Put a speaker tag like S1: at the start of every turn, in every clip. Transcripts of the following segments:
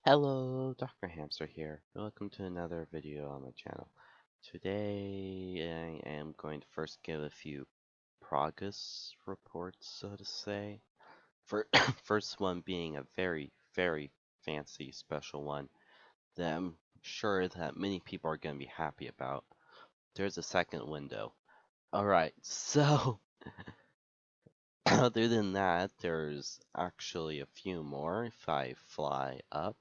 S1: Hello, DrHamster here. Welcome to another video on my channel. Today I am going to first give a few progress reports, so to say. For first one being a very fancy special one that I'm sure that many people are going to be happy about. There's a second window. Alright, so other than that, there's actually a few more if I fly up.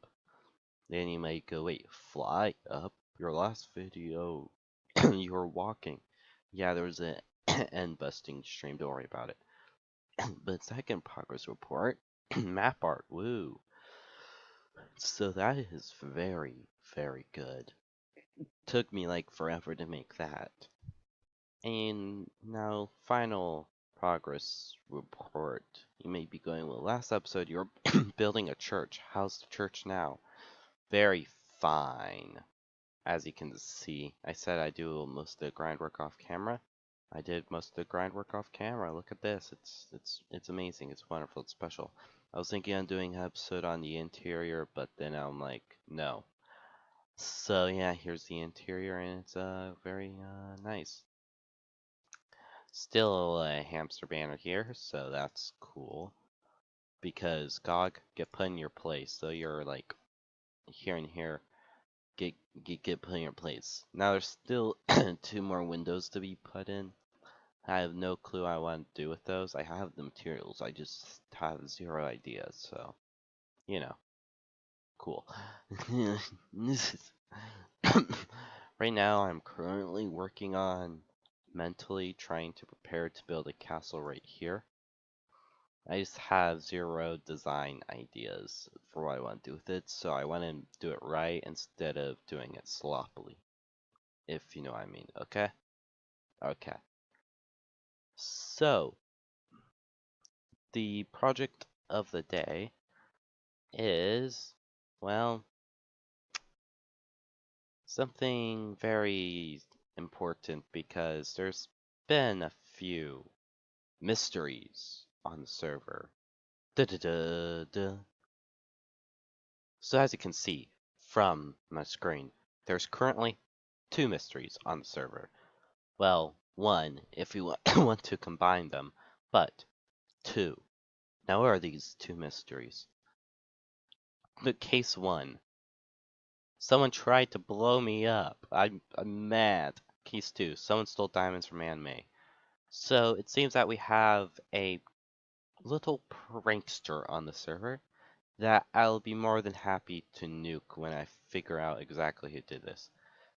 S1: Then you might go, wait, fly up? Your last video, you were walking. Yeah, there was an end busting stream, don't worry about it. But second progress report, map art, woo. So that is very good. Took me like forever to make that. And now, final progress report. You may be going, well, last episode you were building a church. How's the church now? Very fine. As you can see, I said I do most of the grind work off camera. I did most of the grind work off camera. Look at this. It's amazing. It's wonderful. It's special. I was thinking on doing an episode on the interior, but then I'm like, no. So yeah, here's the interior, and it's very nice. Still a hamster banner here, so that's cool. Because GOG, get put in your place. So you're like here and here. Get put in your place. Now there's still two more windows to be put in. I have no clue what I want to do with those. I have the materials, I just have zero ideas, so, you know, cool. Right now, I'm currently working on mentally trying to prepare to build a castle right here. I just have zero design ideas for what I want to do with it, so I want to do it right instead of doing it sloppily. If you know what I mean, okay? Okay. So, the project of the day is, well, something very important because there's been a few mysteries on the server. Da -da -da -da. So as you can see from my screen, there's currently two mysteries on the server. Well, one if you want to combine them, but two. Now what are these two mysteries? The case one. Someone tried to blow me up. I'm mad. Case 2. Someone stole diamonds from AnnMay. So it seems that we have a little prankster on the server that I'll be more than happy to nuke when I figure out exactly who did this.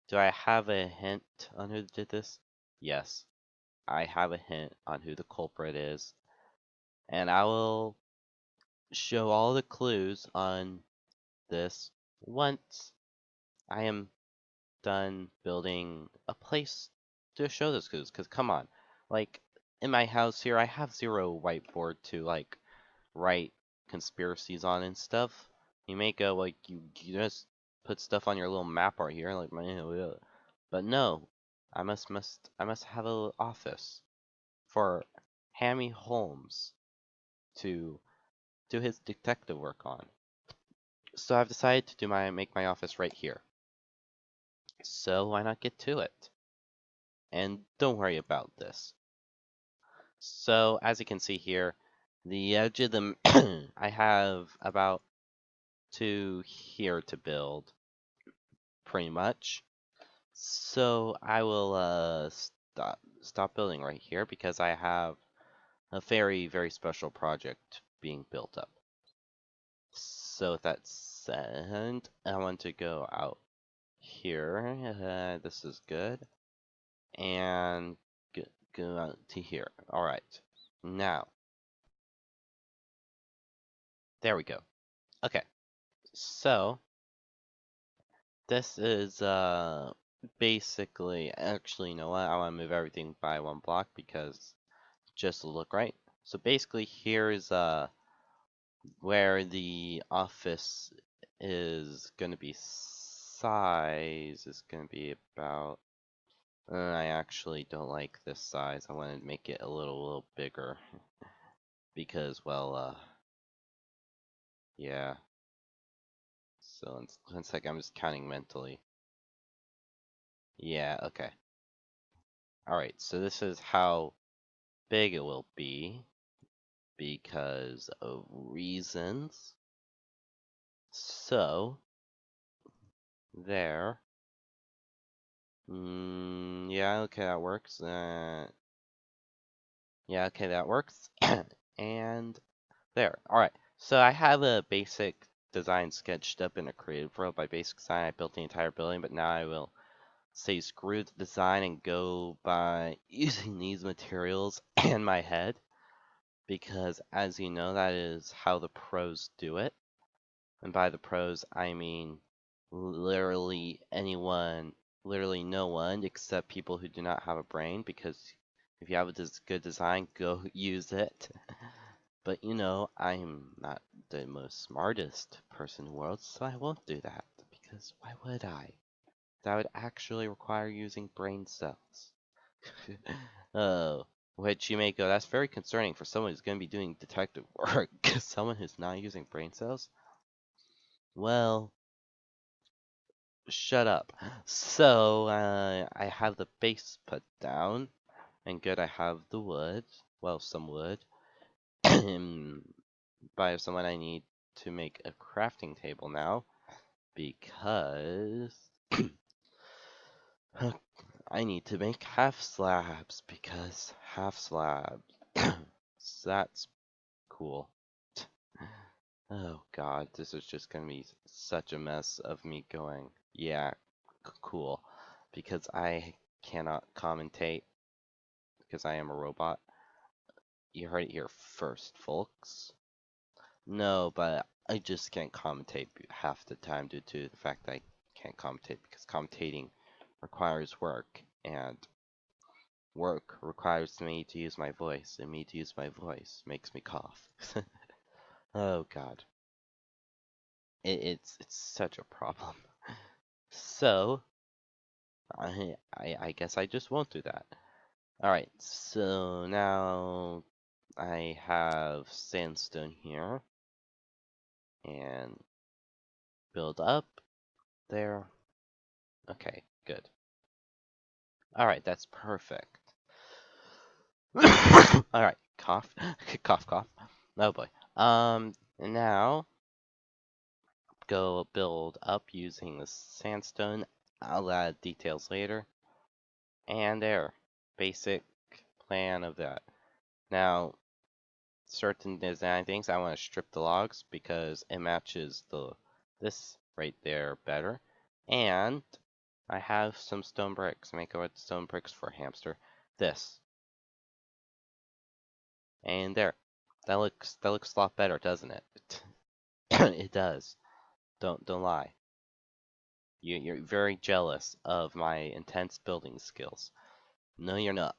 S1: Do I have a hint on who did this? Yes. I have a hint on who the culprit is. And I will show all the clues on this once I am done building a place to show this because come on, like in my house here I have zero whiteboard to like write conspiracies on and stuff. You may go like you just put stuff on your little map art here like but no, I must have a office for Hammy Holmes to do his detective work on. So I've decided to make my office right here. So why not get to it? And don't worry about this. So as you can see here, the edge of the I have about to here to build, pretty much. So I will stop building right here because I have a very special project being built up. So with that said, I want to go out here. This is good, and go out to here. All right, now there we go. Okay, so this is basically, actually, you know what? I want to move everything by one block because just to look right. So basically, here's where the office is going to be. Size is going to be about. I actually don't like this size. I want to make it a little bigger because, well, yeah. So one second, I'm just counting mentally. Yeah, okay. Alright, so this is how big it will be because of reasons. So, there. Yeah, okay, that works. Yeah, okay, that works. And there. Alright, so I have a basic design sketched up in a creative world. By basic design, I built the entire building, but now I will say screw the design and go by using these materials and my head. Because, as you know, that is how the pros do it. And by the pros, I mean literally anyone, literally no one except people who do not have a brain, because if you have a good design, go use it. But you know, I'm not the most smartest person in the world, so I won't do that, because why would I? That would actually require using brain cells. Oh, which you may go, that's very concerning for someone who's going to be doing detective work. Someone who's not using brain cells? Well, shut up. So, I have the base put down, and good, I have the wood. Well, some wood. By someone, I need to make a crafting table now, because I need to make half slabs, because half slabs. So that's cool. Oh god, this is just gonna be such a mess of me going, yeah, cool, because I cannot commentate, because I am a robot. You heard it here first, folks. No, but I just can't commentate half the time due to the fact that I can't commentate, because commentating requires work, and work requires me to use my voice, and me to use my voice makes me cough. Oh god. It's such a problem. So, I guess I just won't do that. Alright, so now I have sandstone here, and build up there. Okay, good. Alright, that's perfect. Alright, cough, cough, cough. Oh boy. And now go build up using the sandstone. I'll add details later. And there, basic plan of that. Now, certain design things, I want to strip the logs because it matches this right there better. And I have some stone bricks. Make a stone bricks for hamster. This. And there. That looks a lot better, doesn't it? It does. Don't lie. You're very jealous of my intense building skills. No, you're not.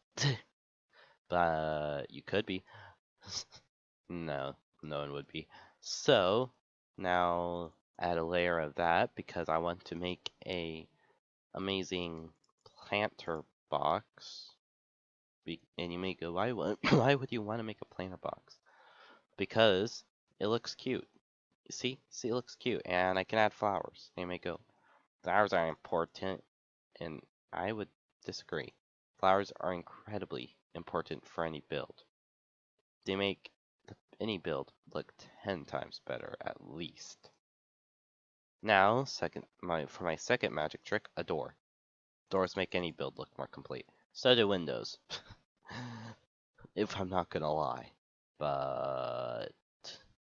S1: But you could be. No, no one would be. So, now add a layer of that because I want to make a amazing planter box. And you may go, why would you want to make a planter box? Because it looks cute. See, it looks cute, and I can add flowers. And you may go, flowers are important, and I would disagree. Flowers are incredibly important for any build. They make any build look 10 times better at least. Now, for my second magic trick, a door. Doors make any build look more complete. So do windows. If I'm not gonna lie. But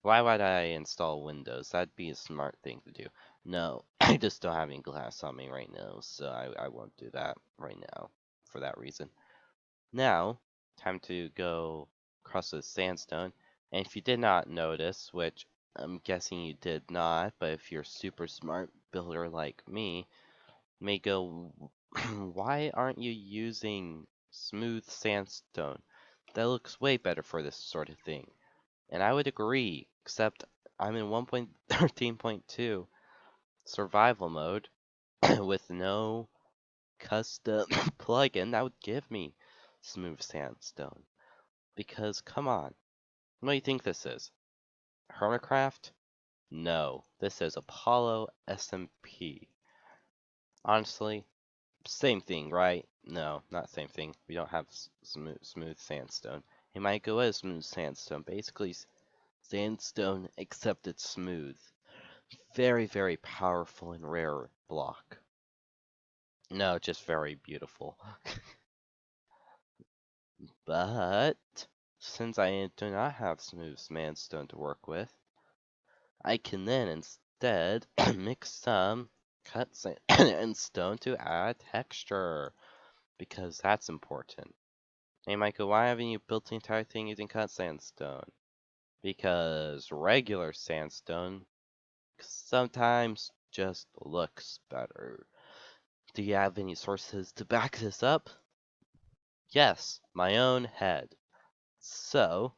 S1: why would I install windows? That'd be a smart thing to do. No, I just don't have any glass on me right now, so I won't do that right now for that reason. Now, time to go across the sandstone. And if you did not notice, which I'm guessing you did not, but if you're a super smart builder like me, may go, why aren't you using smooth sandstone? That looks way better for this sort of thing. And I would agree, except I'm in 1.13.2 survival mode with no custom plugin that would give me smooth sandstone. Because, come on, what do you think this is? Hermitcraft? No, this is Apollo SMP. Honestly, same thing, right? No, not same thing. We don't have smooth sandstone. It might go as smooth sandstone. Basically, sandstone except it's smooth. Very, very powerful and rare block. No, just very beautiful. But since I do not have smooth sandstone to work with, I can then instead mix some cut sandstone to add texture, because that's important. Hey Michael, why haven't you built the entire thing using cut sandstone? Because regular sandstone sometimes just looks better. Do you have any sources to back this up? Yes, my own head. So,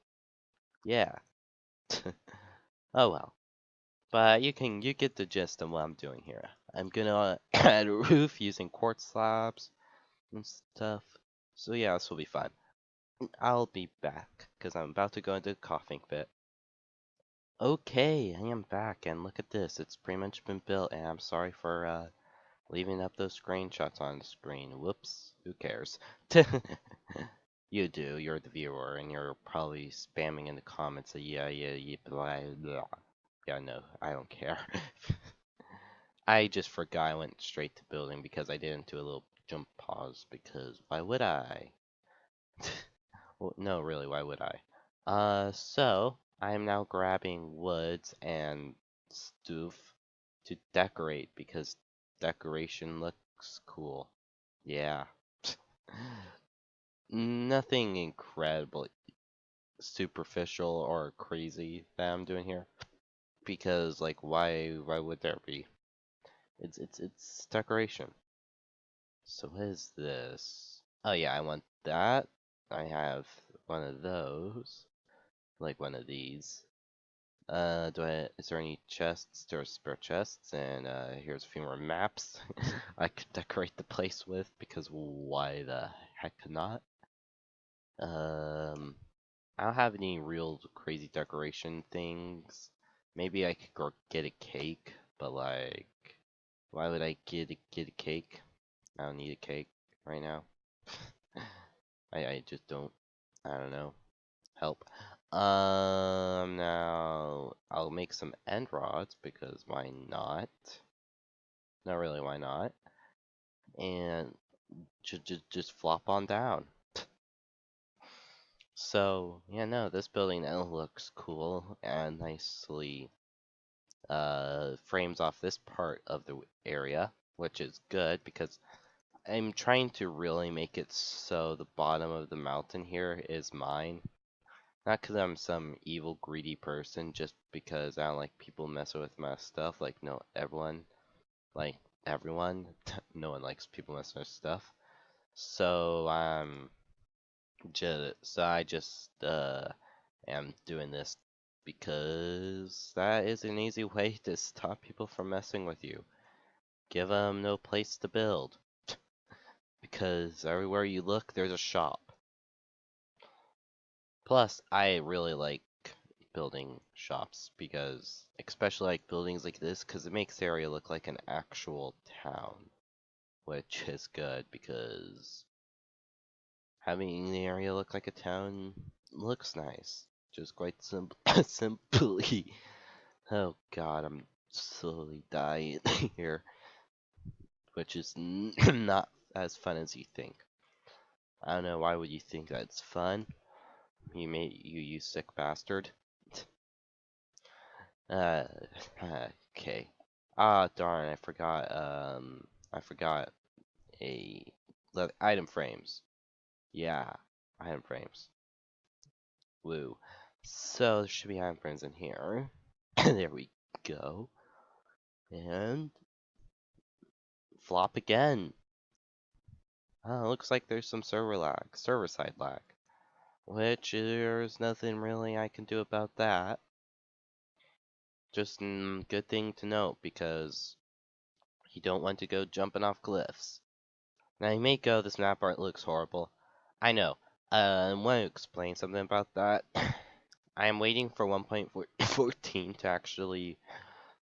S1: yeah. Oh well. But you get the gist of what I'm doing here. I'm gonna add a roof using quartz slabs and stuff. So yeah, this will be fun. I'll be back, because I'm about to go into a coughing fit. Okay, I am back, and look at this. It's pretty much been built, and I'm sorry for leaving up those screenshots on the screen. Whoops, who cares? You do, you're the viewer, and you're probably spamming in the comments yeah, blah, blah. Yeah, no, I don't care. I just forgot I went straight to building because I didn't do a little jump pause, because why would I? Well, no, really, why would I? So I am now grabbing woods and stuff to decorate, because decoration looks cool. Yeah. Nothing incredible, superficial, or crazy that I'm doing here, because like why would there be? It's decoration. So what is this? Oh yeah, I want that. I have one of those, like one of these. Is there any chests? There are spare chests, and here's a few more maps I could decorate the place with, because why the heck not? I don't have any real crazy decoration things. Maybe I could go get a cake, but like, why would I get a cake? I don't need a cake right now. I just don't. I don't know. Help. Now I'll make some end rods, because why not? Not really, why not? And just flop on down. So yeah, no, this building now looks cool and nicely frames off this part of the area, which is good, because I'm trying to really make it so the bottom of the mountain here is mine. Not because I'm some evil, greedy person, just because I don't like people messing with my stuff. Like, no, like, everyone, no one likes people messing with stuff. So, I just, am doing this because that is an easy way to stop people from messing with you. Give them no place to build. Because everywhere you look, there's a shop. Plus, I really like building shops, because especially like buildings like this, because it makes the area look like an actual town, which is good, because having the area look like a town looks nice. Just quite simply. Oh god, I'm slowly dying here, which is not as fun as you think. I don't know, why would you think that's fun? You sick bastard. Uh, okay. Ah, darn, I forgot item frames. Yeah, item frames. Woo. So there should be item frames in here. There we go. And flop again. Looks like there's some server side lag, which there's nothing really I can do about that. Just good thing to note, because you don't want to go jumping off cliffs. Now you may go, this map art looks horrible. I know. I want to explain something about that. I am waiting for 1.14 to actually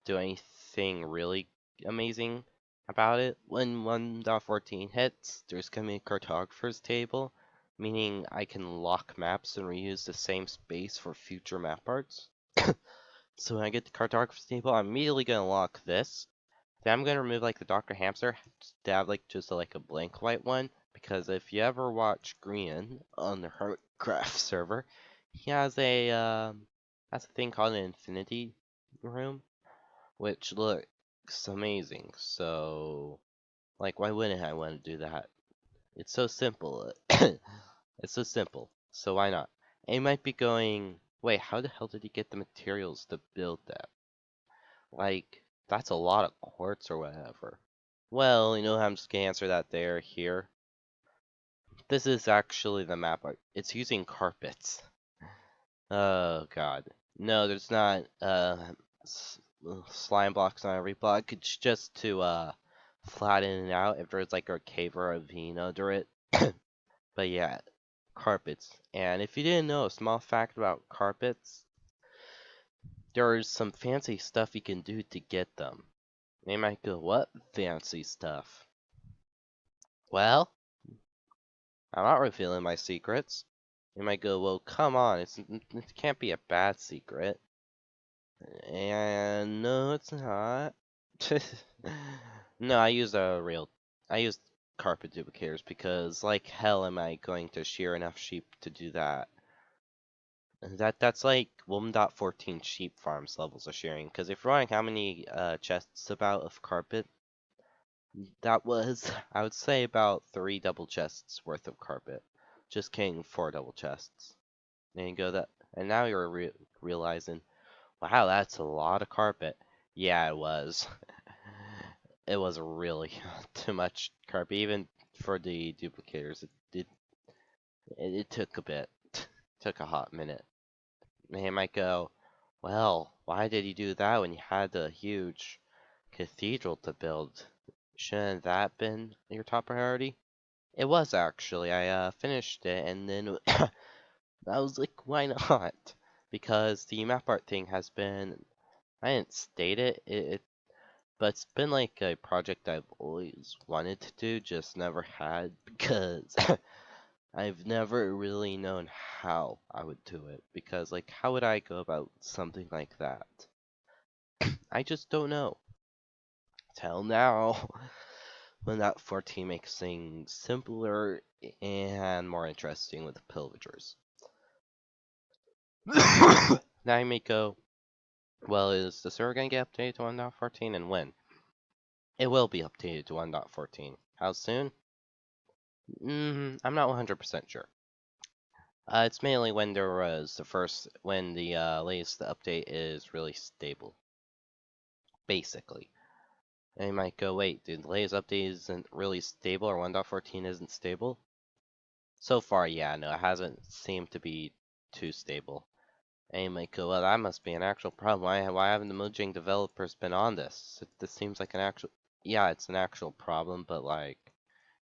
S1: do anything really amazing about it. When 1.14 hits, there's gonna be a cartographer's table, meaning I can lock maps and reuse the same space for future map arts. So when I get the cartographer's table, I'm immediately gonna lock this. Then I'm gonna remove like the DrHamster to have like just like a blank white one, because if you ever watch Green on the Hermitcraft server, he has a thing called an infinity room, which looks amazing. So like, why wouldn't I want to do that? It's so simple. It's so simple. So why not? And you might be going, wait, how the hell did he get the materials to build that? Like, that's a lot of quartz or whatever. Well, I'm just gonna answer that here. This is actually the map art. It's using carpets. Oh god. No, there's not slime blocks on every block. It's just to flatten it out if there's like a cave or a ravine under it. But yeah, carpets. And if you didn't know, a small fact about carpets, there's some fancy stuff you can do to get them. They might go, what fancy stuff? Well, I'm not revealing my secrets. You might go, well, come on, it can't be a bad secret. And no, it's not. No, I use carpet duplicators because like hell am I going to shear enough sheep to do that. That's like 1.14 sheep farms levels of shearing. Because if you're wondering how many chests about of carpet, that was, I would say, about 3 double chests worth of carpet. Just kidding, 4 double chests. And you go that, and now you're realizing, wow, that's a lot of carpet. Yeah, it was. It was really too much carpet, even for the duplicators. It took a bit, took a hot minute. They might go, well, why did you do that when you had the huge cathedral to build? Shouldn't that been your top priority? It was actually. I finished it, and then I was like, why not? Because the map art thing has been, I didn't state but it's been like a project I've always wanted to do, just never had, because I've never really known how I would do it. Because, like, how would I go about something like that? I just don't know. Till now, when that 14 makes things simpler and more interesting with the pillagers. Now you may go, well, is the server going to get updated to 1.14 and when? It will be updated to 1.14. How soon? I'm not 100% sure. It's mainly when when the latest update is really stable. Basically. And you might go, wait, the latest update isn't really stable or 1.14 isn't stable? So far, yeah, no, it hasn't seemed to be too stable. And you might go, well, that must be an actual problem. Why haven't the Mojang developers been on this? This seems like an actual... Yeah, it's an actual problem, but, like,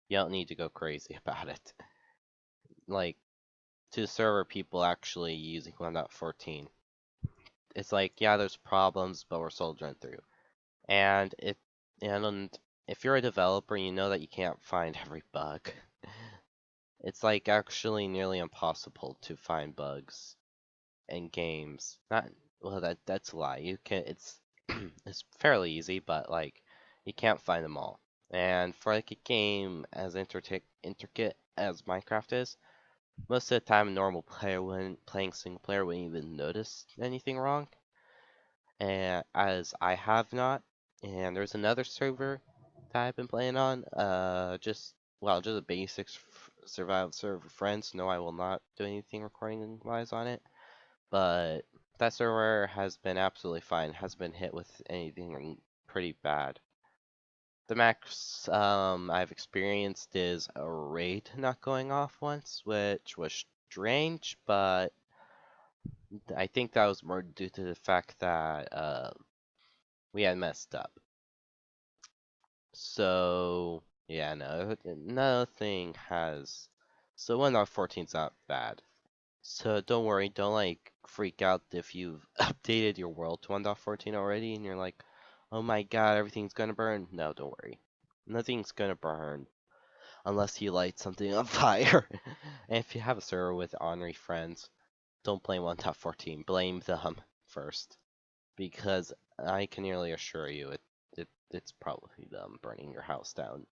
S1: you don't need to go crazy about it. Like, to server people actually using 1.14. It's like, yeah, there's problems, but we're soldiering through. And if you're a developer, you know that you can't find every bug. It's like actually nearly impossible to find bugs in games. Not well, that's a lie. You can it's it's fairly easy, but like you can't find them all. And for like a game as intricate as Minecraft is, most of the time a normal player when playing single player wouldn't even notice anything wrong. And as I have not, and there's another server that I've been playing on, just a basic survival server for friends. No, I will not do anything recording wise on it, but that server has been absolutely fine. Hasn't been hit with anything pretty bad. The max I've experienced is a raid not going off once, which was strange, but I think that was more due to the fact that we had messed up. So yeah, no, nothing has. So 1.14's not bad. So don't worry, don't like freak out if you've updated your world to 1.14 already and you're like, oh my god, everything's gonna burn. No, don't worry. Nothing's gonna burn unless you light something on fire. And if you have a server with ornery friends, don't blame 1.14. Blame them first. Because I can nearly assure you it's probably them burning your house down.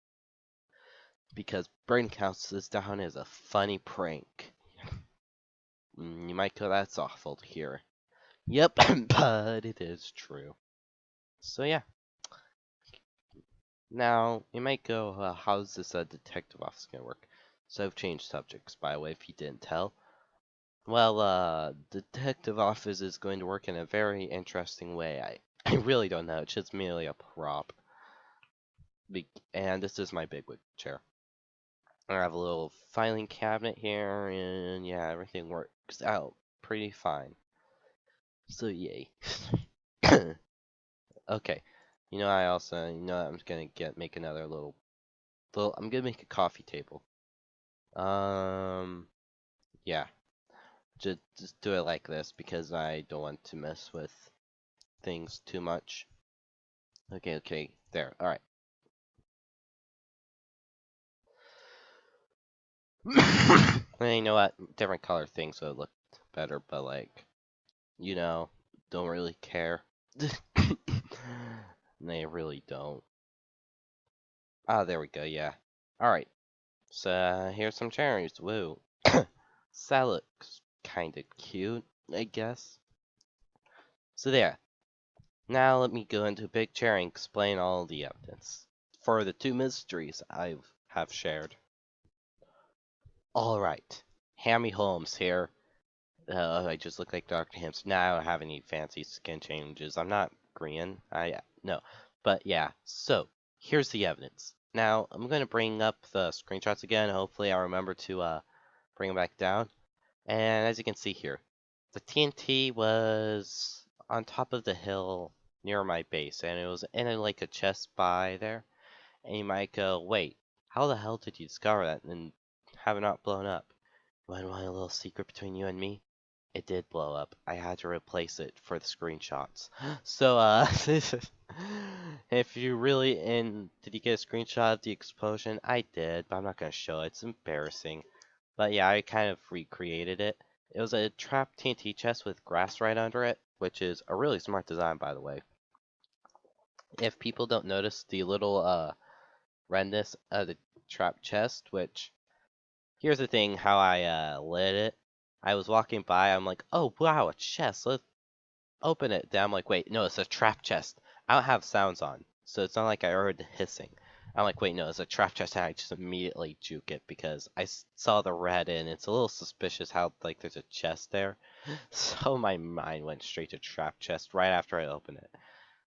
S1: Because burning houses down is a funny prank. You might go, that's awful to hear. Yep, but it is true. So yeah. Now, you might go, how's this detective office gonna work? So I've changed subjects, by the way, if you didn't tell. Well, detective office is going to work in a very interesting way. I really don't know. It's just merely a prop. And this is my bigwig chair. I have a little filing cabinet here, and yeah, everything works out pretty fine. So yay. Okay. I also, I'm gonna make another I'm gonna make a coffee table. Yeah. Just do it like this because I don't want to mess with things too much. Okay, there. All right. And you know what? Different color things would look better, but like, you know, don't really care. They really don't. Ah, there we go. Yeah. All right. So here's some cherries. Woo. That looks kind of cute, I guess. So there. Now let me go into a big chair and explain all the evidence for the two mysteries I have shared. All right. Hammy Holmes here. I just look like DrHamster. Now I don't have any fancy skin changes. I'm not green. No. But yeah, so here's the evidence. Now I'm gonna bring up the screenshots again. Hopefully I'll remember to bring them back down. And as you can see here, the TNT was on top of the hill near my base, and it was in like a chest by there. And you might go, wait, how the hell did you discover that and have it not blown up? You want a little secret between you and me? It did blow up. I had to replace it for the screenshots. So, if you really did you get a screenshot of the explosion? I did, but I'm not gonna show it. It's embarrassing. But yeah, I kind of recreated it. It was a trapped TNT chest with grass right under it, which is a really smart design, by the way. If people don't notice the little redness of the trap chest, which here's the thing, how I lit it. I was walking by, I'm like, oh wow, a chest. Let's open it. Then I'm like, wait, no, it's a trap chest. I don't have sounds on, so it's not like I heard the hissing. I'm like, wait, no, it's a trap chest, and I just immediately juke it because I saw the red, and it's a little suspicious how like there's a chest there. So my mind went straight to trap chest right after I opened it.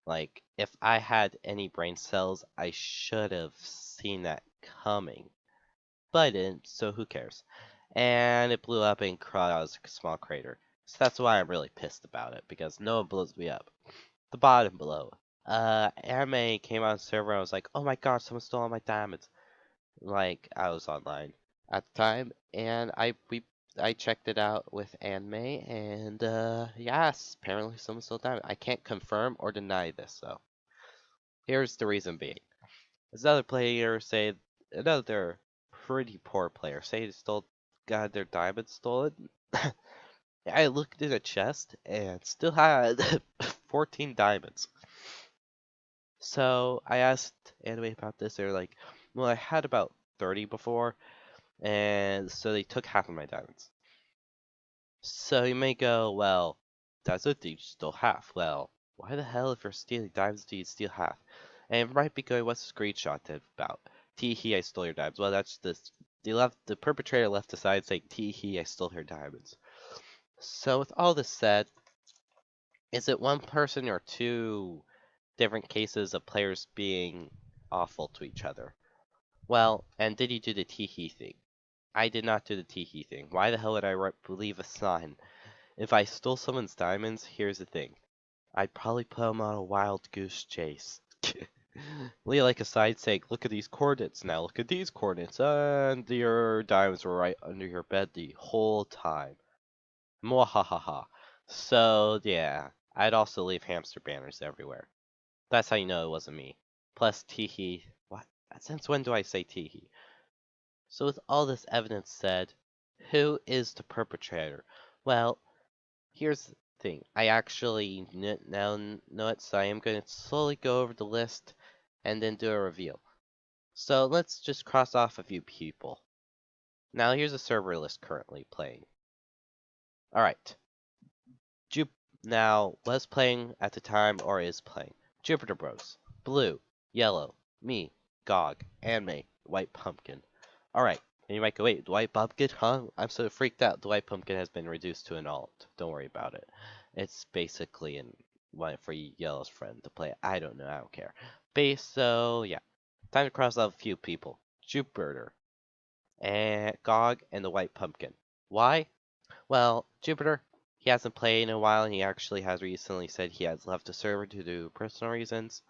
S1: Like, if I had any brain cells, I should have seen that coming. But I didn't, so who cares? And it blew up and caused a small crater. So that's why I'm really pissed about it, because no one blows me up. The bottom below. AnnMay came on the server and I was like, oh my god, someone stole all my diamonds. Like, I was online at the time, and I checked it out with AnnMay, and yes, apparently someone stole diamonds. I can't confirm or deny this, though. Here's the reason being. There's another pretty poor player say they got their diamonds stolen. I looked in a chest and still had 14 diamonds. So I asked AnnMay about this. They're like, well, I had about 30 before, and so they took half of my diamonds. So you may go, well, that's it, you stole half. Well, why the hell, if you're stealing diamonds, do you steal half? And it might be going, what's the screenshot about? Tee-hee, I stole your diamonds. Well, that's this. The perpetrator left aside saying, tee-hee, I stole her diamonds. So with all this said, is it one person or two different cases of players being awful to each other? Well, and did you do the tee-hee thing? I did not do the tee-hee thing. Why the hell would I leave a sign? If I stole someone's diamonds, here's the thing. I'd probably put them on a wild goose chase. Leave like a side saying, look at these coordinates now, look at these coordinates, and your diamonds were right under your bed the whole time. Mwahaha. So, yeah, I'd also leave hamster banners everywhere. That's how you know it wasn't me. Plus, teehee. What? Since when do I say teehee? So, with all this evidence said, who is the perpetrator? Well, here's the thing. I actually now know it, so I am going to slowly go over the list and then do a reveal. So, let's just cross off a few people. Now, here's a server list currently playing. Alright. Jup now was playing at the time or is playing. Jupiter Bros. Blue, Yellow, me, Gog, AnnMay, White Pumpkin. Alright, and you might go, wait, the White Pumpkin, huh? I'm so freaked out. The White Pumpkin has been reduced to an alt. Don't worry about it. It's basically an one for Yellow's friend to play. I don't know, I don't care. So yeah. Time to cross out a few people. Jupiter, and Gog, and the White Pumpkin. Why? Well, Jupiter, he hasn't played in a while, and he actually has recently said he has left the server due to personal reasons.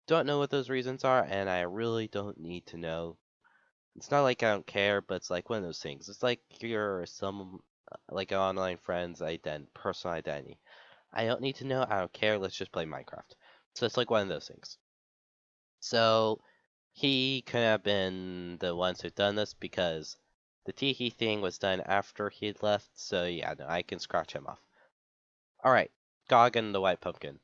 S1: Don't know what those reasons are, and I really don't need to know. It's not like I don't care, but it's like one of those things. It's like you're some like an online friend's personal identity. I don't need to know. I don't care. Let's just play Minecraft. So it's like one of those things. So he could have been the ones who've done this because the Teehee thing was done after he'd left. So yeah, no, I can scratch him off. All right, Gog and the White Pumpkin.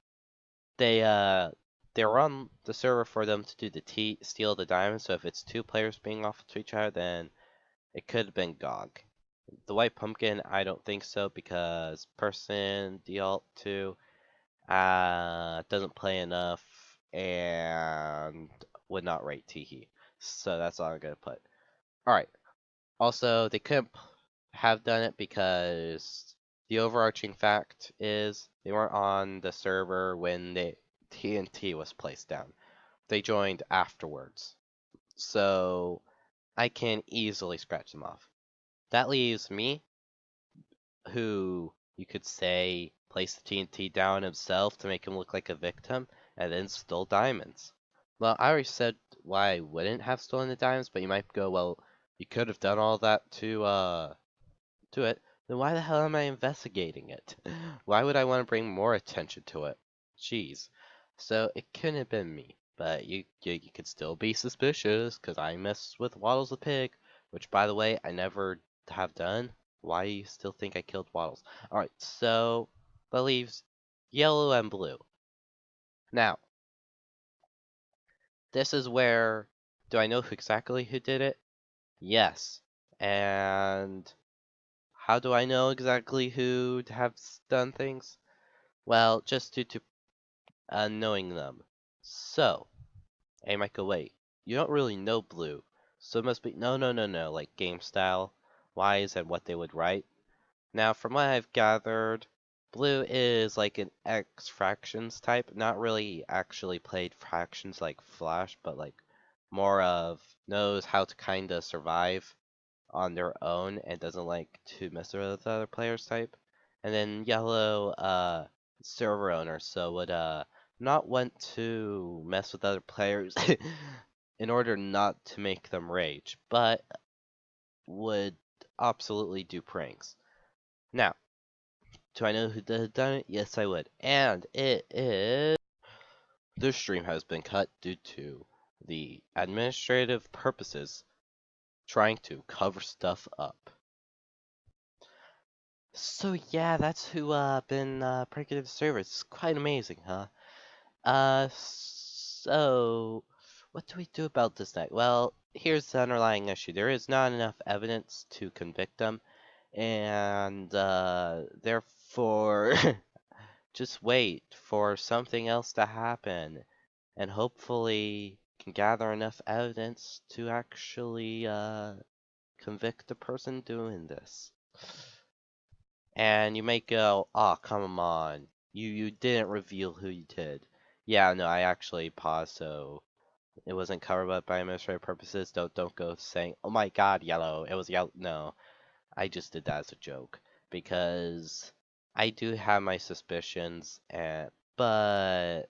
S1: They were on the server for them to do the steal the diamonds. So if it's two players being off to each other, then it could have been Gog. The White Pumpkin, I don't think so because person dealt to doesn't play enough and would not rate Teehee. So that's all I'm gonna put. All right. Also, they couldn't have done it because the overarching fact is they weren't on the server when the TNT was placed down. They joined afterwards. So I can easily scratch them off. That leaves me, who you could say placed the TNT down himself to make him look like a victim, and then stole diamonds. Well, I already said why I wouldn't have stolen the diamonds, but you might go, well, you could have done all that to it, then why the hell am I investigating it? Why would I want to bring more attention to it? Jeez. So it couldn't have been me, but you could still be suspicious because I messed with Waddles the pig, which by the way I never have done. Why do you still think I killed Waddles? All right, so that leaves yellow and blue. Now, this is where do I know exactly who did it? Yes, and how do I know exactly who have done things? Well, just due to knowing them. So, hey Michael, wait. You don't really know Blue. So it must be no, like game style, wise, and what they would write. Now, from what I've gathered, Blue is like an X fractions type. Not really actually played fractions like Flash, but like more of knows how to kinda survive on their own and doesn't like to mess with other players type. And then yellow, server owner, so would not want to mess with other players in order not to make them rage, but would absolutely do pranks. Now, do I know who done it? Yes, I would. And it is. This stream has been cut due to the administrative purposes trying to cover stuff up. So yeah, that's who been breaking into servers. It's quite amazing, huh? So what do we do about this next? Well, here's the underlying issue. There is not enough evidence to convict them, and therefore, just wait for something else to happen, and hopefully can gather enough evidence to actually convict the person doing this. And you may go, oh, come on. You didn't reveal who you did. Yeah, no, I actually paused, so it wasn't covered up by administrative purposes. Don't go saying, oh my god, yellow. It was yellow. No, I just did that as a joke. Because I do have my suspicions, but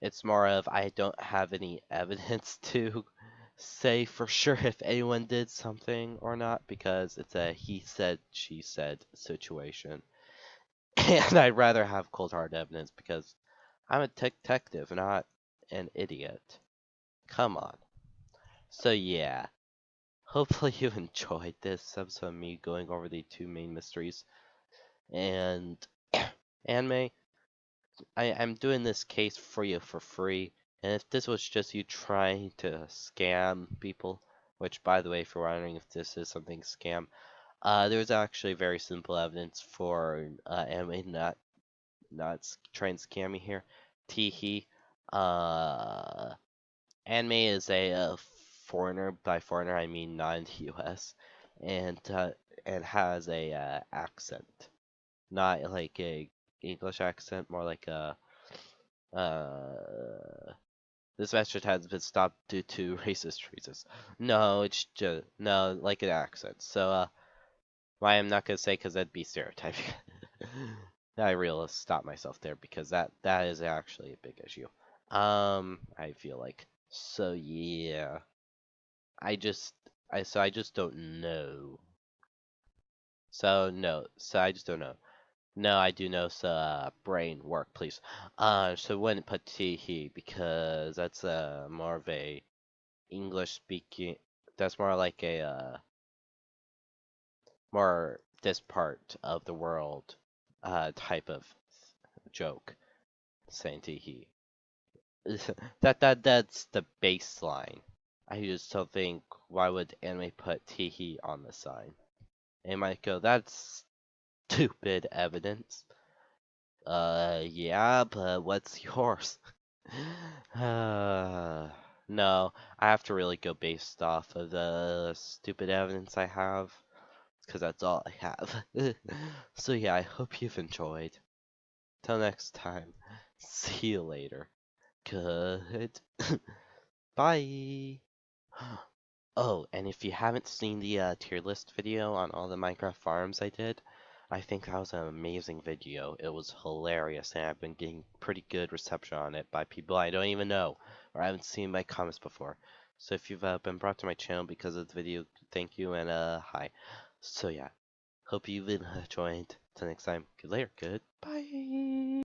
S1: it's more of I don't have any evidence to say for sure if anyone did something or not because it's a he said, she said situation. And I'd rather have cold hard evidence because I'm a detective, not an idiot. Come on. So yeah, hopefully you enjoyed this episode of me going over the two main mysteries. And AnnMay, I'm doing this case for you for free. And if this was just you trying to scam people, which by the way, if you're wondering if this is something scam, there's actually very simple evidence for AnnMay not trying to scam me here. Teehee. Uh, AnnMay is a foreigner. By foreigner, I mean not in the U.S. And has a accent, not like a English accent, more like a this message has been stopped due to racist reasons. No, it's just no like an accent. So why I'm not gonna say because that'd be stereotyping. I really stop myself there because that is actually a big issue. I feel like so yeah. I just I just don't know. So no, so I just don't know. No, I do know. So brain work, please. So wouldn't put he because that's more of a English speaking. That's more like a more this part of the world type of joke. Saying he. That's the baseline. I just don't think why would anime put teehee on the sign? They might go, that's stupid evidence. Yeah, but what's yours? No, I have to really go based off of the stupid evidence I have, because that's all I have. So yeah, I hope you've enjoyed. Till next time, see you later. Good. Bye. Oh, and if you haven't seen the tier list video on all the Minecraft farms I did, I think that was an amazing video. It was hilarious, and I've been getting pretty good reception on it by people I don't even know, or I haven't seen my comments before. So if you've been brought to my channel because of the video, thank you, and hi. So yeah, hope you've enjoyed. Till next time, good later, goodbye.